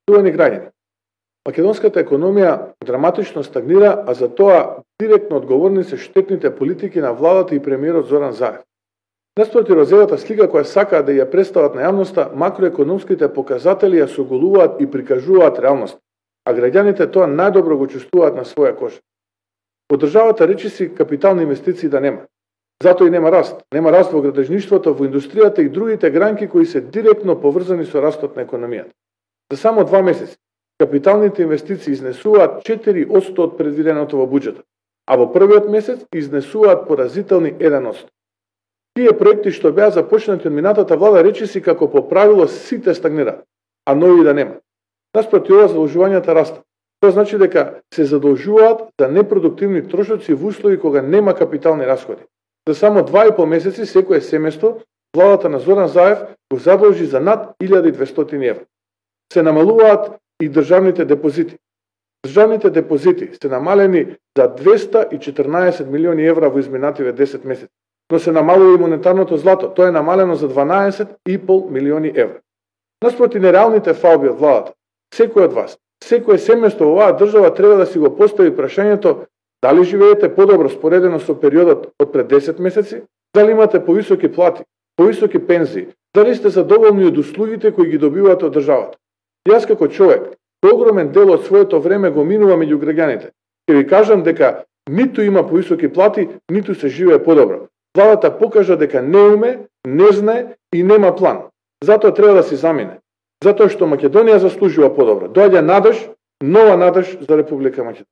Чувани граѓани, македонската економија драматично стагнира, а за тоа директно одговорни се штетните политики на владата и премиерот Зоран Заев. Наспроти розовата слика која сакаат да ја представат на јавноста, макроекономските показатели ја соголуваат и прикажуваат реалност, а граѓаните тоа најдобро го чувствуваат на своја кожа. Во државата речиси капитални инвестиции да нема. Затоа и нема раст. Нема раст во градежништвото, во индустријата и другите гранки кои се директно поврзани со растот на економијата. За само 2 месеци капиталните инвестиции изнесуваат 4% од предвиденото во буџетот, а во првиот месец изнесуваат поразителни 1%. Тие проекти што беа започнати од минатата влада речиси како по правило сите стагнираат, а нови да нема. Наспроти ова задолжувањата растат. Тоа значи дека се задолжуваат за непродуктивни трошоци во услови кога нема капитални расходи. За само 2,5 месеци секое семејство владата на Зоран Заев го задолжи за над 1200 евра. Се намалуваат и државните депозити. Државните депозити се намалени за 214 милиони евра во изминативе 10 месеци, но се намалува и монетарното злато. Тоа е намалено за 12,5 милиони евра. Наспроти нереалните фалби од владата, секој од вас, секое семејство во оваа држава треба да си го постави прашањето дали живеете подобро споредено со периодот од пред 10 месеци, дали имате повисоки плати, повисоки пензии, дали сте задоволни од услугите кои ги добивате од државата. Јас како човек, огромен дел од своето време го минува меѓу граѓаните. Ќе ви кажам дека ниту има повисоки плати, ниту се живее подобро. Владата покажа дека не уме, не знае и нема план. Затоа треба да се замине. Затоа што Македонија заслужува подобро. Доаѓа надеж, нова надеж за Република Македонија.